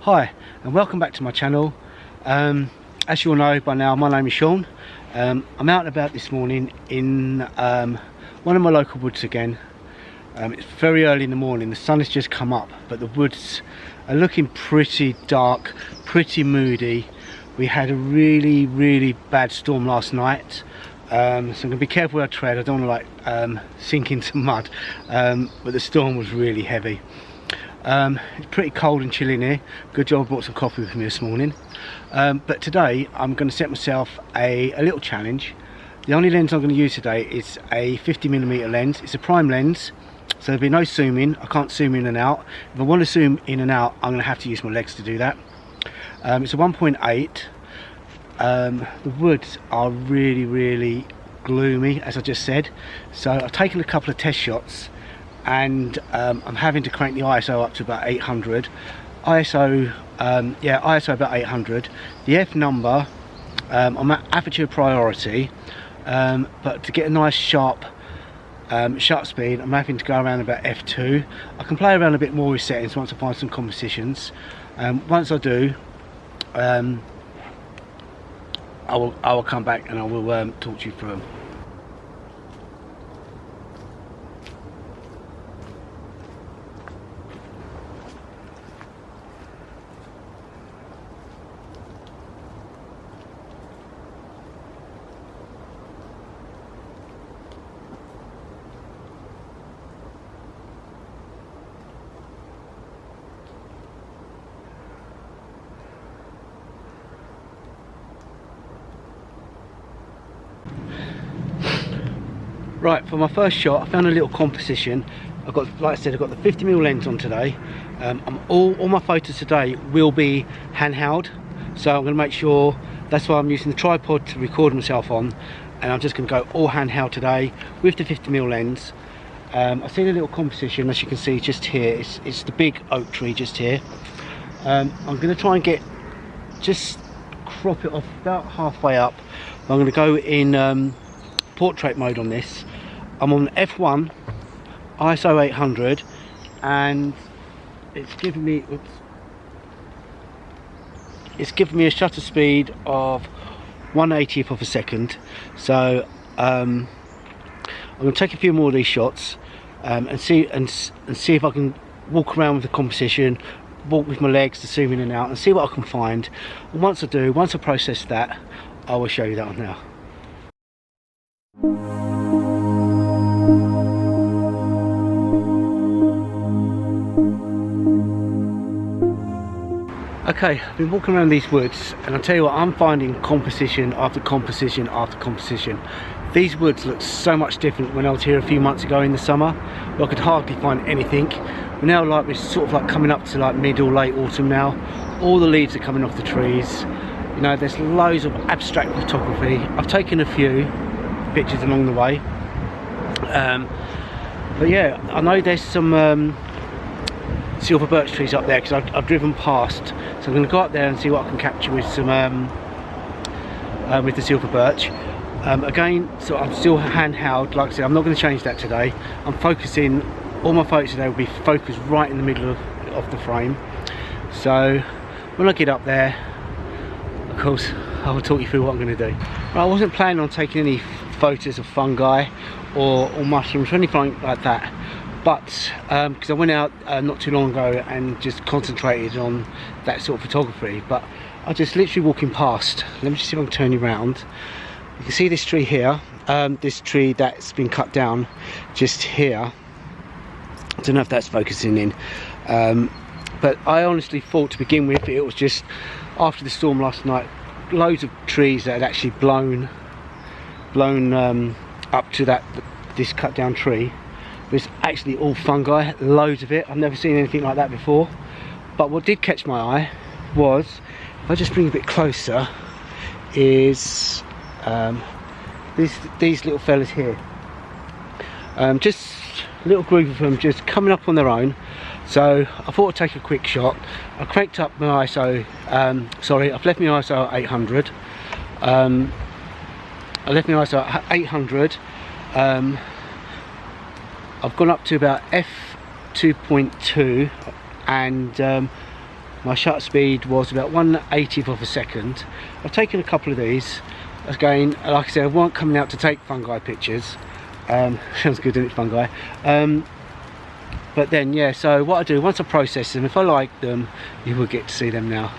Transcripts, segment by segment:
Hi and welcome back to my channel. As you all know by now, my name is Sean. I'm out and about this morning in one of my local woods again. It's very early in the morning, the sun has just come up, but the woods are looking pretty dark, pretty moody. We had a really bad storm last night, so I'm going to be careful where I tread. I don't want to sink into mud, but the storm was really heavy. It's pretty cold and chilly in here. Good job I brought some coffee with me this morning. But today I'm going to set myself a little challenge. The only lens I'm going to use today is a 50mm lens. It's a prime lens, so there'll be no zooming. I can't zoom in and out. If I want to zoom in and out, I'm going to have to use my legs to do that. It's a 1.8. The woods are really gloomy, as I just said, so I've taken a couple of test shots and I'm having to crank the ISO up to about 800. ISO about 800. The F number, I'm at aperture priority, but to get a nice sharp speed, I'm having to go around about F2. I can play around a bit more with settings once I find some compositions. Once I do, I will come back and I will talk to you through them. Right, for my first shot, I found a little composition. I've got, like I said, I've got the 50mm lens on today. All my photos today will be handheld, so I'm going to make sure. That's why I'm using the tripod to record myself on, and I'm just going to go all handheld today with the 50mm lens. I've seen a little composition, as you can see, just here. It's the big oak tree just here. I'm going to try and just crop it off about halfway up. I'm going to go in portrait mode on this. I'm on F1, ISO 800, and it's giving me a shutter speed of 1/80th of a second. So I'm going to take a few more of these shots and see if I can walk around with the composition, walk with my legs to zoom in and out, and see what I can find. And once I process that, I will show you that now. Okay, I've been walking around these woods, and I'll tell you what, I'm finding composition after composition after composition. These woods look so much different when I was here a few months ago in the summer, where I could hardly find anything. But now, we're sort of coming up to mid or late autumn now. All the leaves are coming off the trees. You know, there's loads of abstract photography. I've taken a few pictures along the way, but yeah, I know there's some silver birch trees up there because I've driven past, so I'm going to go up there and see what I can capture with some with the silver birch. Again, so I'm still handheld. Like I said, I'm not going to change that today. I'm focusing, all my photos today will be focused right in the middle of the frame. So when I get up there, of course, I will talk you through what I'm going to do. Right, I wasn't planning on taking any photos of fungi or mushrooms or anything like that, but because I went out not too long ago and just concentrated on that sort of photography. But I just literally walking past. Let me just see if I can turn you around. You can see this tree here, this tree that's been cut down just here. I don't know if that's focusing in, but I honestly thought to begin with it was just after the storm last night, loads of trees that had actually blown up to this cut down tree. But it's actually all fungi, loads of it. I've never seen anything like that before. But what did catch my eye was, if I just bring a bit closer, is these little fellas here. Just a little group of them just coming up on their own. So I thought I'd take a quick shot. I cranked up my ISO, I've left my ISO at 800. I left my ISO at 800. I've gone up to about f2.2 and my shutter speed was about 1/80th of a second. I've taken a couple of these. Again, like I said, I wasn't coming out to take fungi pictures. Sounds good, doesn't it, fungi? But then, yeah, so what I do, once I process them, if I like them, you will get to see them now.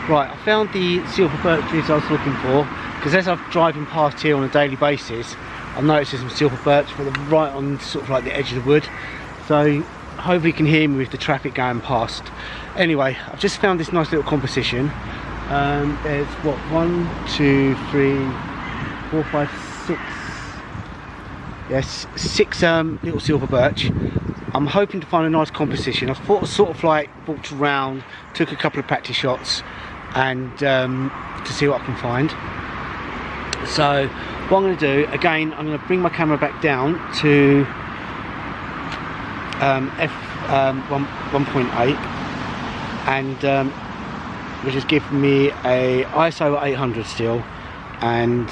Right, I found the silver birch trees I was looking for, because as I'm driving past here on a daily basis, I've noticed there's some silver birch, but they're right on sort of like the edge of the wood. So hopefully you can hear me with the traffic going past. Anyway, I've just found this nice little composition. There's what, 1, 2, 3, 4, 5, 6. Yes, 6 little silver birch. I'm hoping to find a nice composition. I thought sort of like walked around, took a couple of practice shots, and to see what I can find. So what I'm going to do, again, I'm going to bring my camera back down to F1.8, and which is giving me a ISO 800 still, and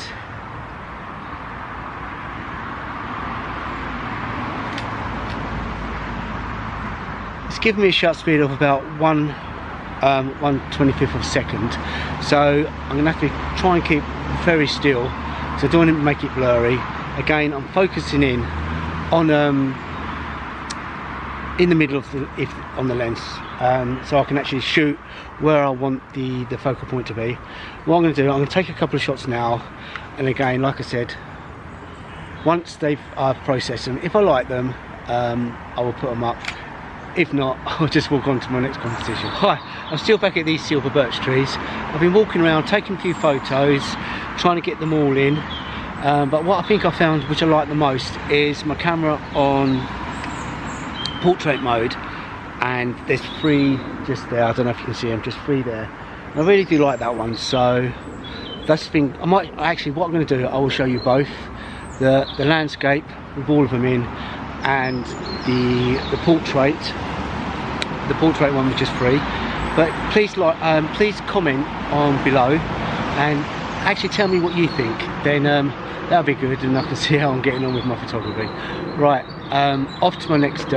it's giving me a shutter speed of about 1/25th of a second. So I'm gonna have to try and keep very still, so I don't want to make it blurry. Again, I'm focusing in on in the middle of on the lens, so I can actually shoot where I want the focal point to be. What I'm going to do, I'm going to take a couple of shots now, and again, like I said, once I've processed them, if I like them, I will put them up. If not, I'll just walk on to my next composition. Hi, I'm still back at these silver birch trees. I've been walking around, taking a few photos, trying to get them all in. But what I think I found, which I like the most, is my camera on portrait mode, and there's 3 just there. I don't know if you can see them, just 3 there. And I really do like that one. So that's the thing. I might actually, what I'm going to do, I will show you both the landscape with all of them in, and the portrait one was just free. But please please comment on below and actually tell me what you think. Then that'll be good, and I can see how I'm getting on with my photography. Right, off to my next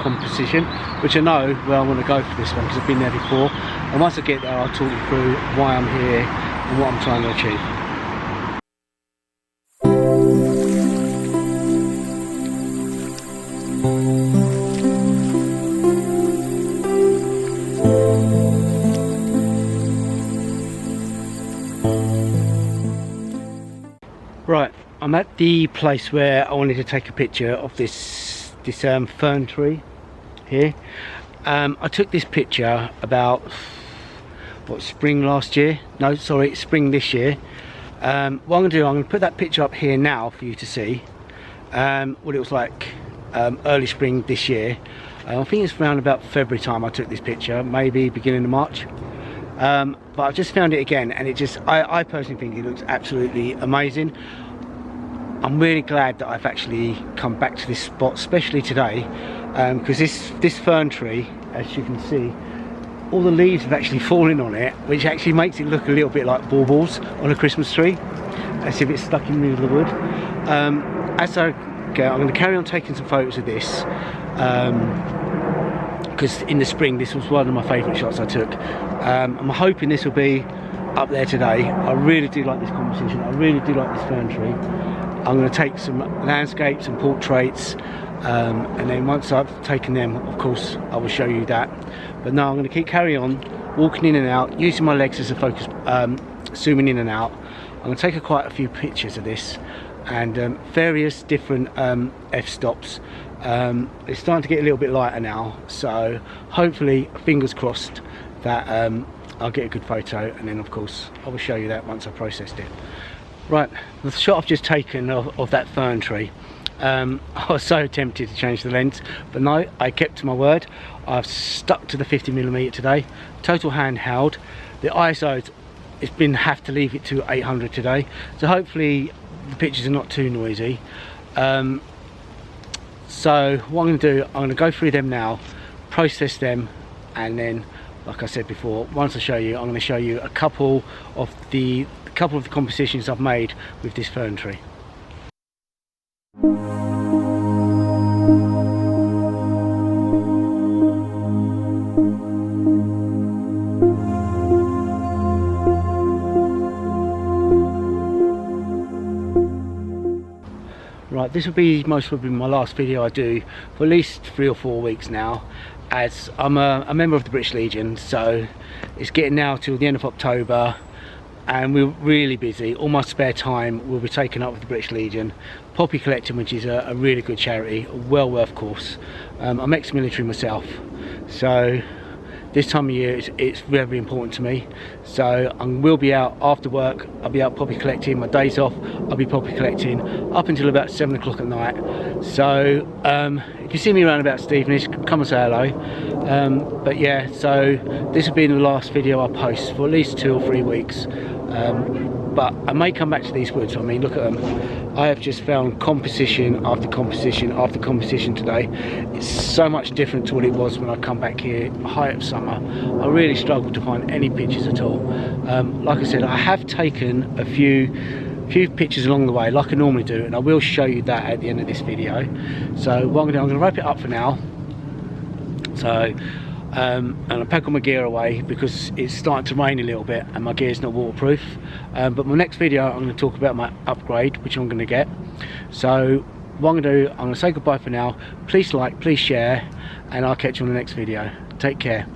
composition, which I know where I want to go for this one, because I've been there before. And once I get there, I'll talk you through why I'm here and what I'm trying to achieve. Right, I'm at the place where I wanted to take a picture of this fern tree here. I took this picture about spring last year. No, sorry, spring this year. What I'm going to do, I'm going to put that picture up here now for you to see what it was like early spring this year. I think it's around about February time I took this picture, maybe beginning of March. But I've just found it again, and it just, I personally think it looks absolutely amazing. I'm really glad that I've actually come back to this spot, especially today, because this fern tree, as you can see, all the leaves have actually fallen on it, which actually makes it look a little bit like baubles on a Christmas tree, as if it's stuck in the middle of the wood. As I go, I'm going to carry on taking some photos of this, because in the spring this was one of my favourite shots I took. I'm hoping this will be up there today. I really do like this composition, I really do like this fern tree. I'm going to take some landscapes and portraits, and then once I've taken them, of course, I will show you that. But now I'm going to keep carrying on, walking in and out, using my legs as a focus, zooming in and out. I'm going to take quite a few pictures of this, and various different f-stops. It's starting to get a little bit lighter now, so hopefully, fingers crossed, that I'll get a good photo, and then of course I will show you that once I've processed it. Right, the shot I've just taken of that fern tree, I was so tempted to change the lens, but no, I kept to my word. I've stuck to the 50mm today, total handheld. The ISO, it's been have to leave it to 800 today, so hopefully the pictures are not too noisy. So what I'm going to do, I'm going to go through them now, process them, and then, like I said before, once I show you, I'm going to show you a couple of the compositions I've made with this fern tree. Right, this will be most probably my last video I do for at least 3 or 4 weeks now, as I'm a member of the British Legion, so it's getting now till the end of October and we're really busy. All my spare time will be taken up with the British Legion, poppy collecting, which is a really good charity, a well worth course. I'm ex-military myself, so this time of year it's very important to me. So I will be out after work, I'll be out poppy collecting, my days off I'll be poppy collecting up until about 7 o'clock at night. So if you see me around about Stevenage, come and say hello. But yeah, so this will be the last video I post for at least 2 or 3 weeks. But I may come back to these woods. I mean, look at them. I have just found composition after composition after composition today. It's so much different to what it was when I come back here height of summer. I really struggled to find any pictures at all. Like I said, I have taken a few pictures along the way like I normally do, and I will show you that at the end of this video. So what I'm going to wrap it up for now. So and I pack all my gear away because it's starting to rain a little bit and my gear is not waterproof. But my next video I'm going to talk about my upgrade, which I'm going to get. So what I'm going to do, I'm going to say goodbye for now. Please like, please share, and I'll catch you on the next video. Take care.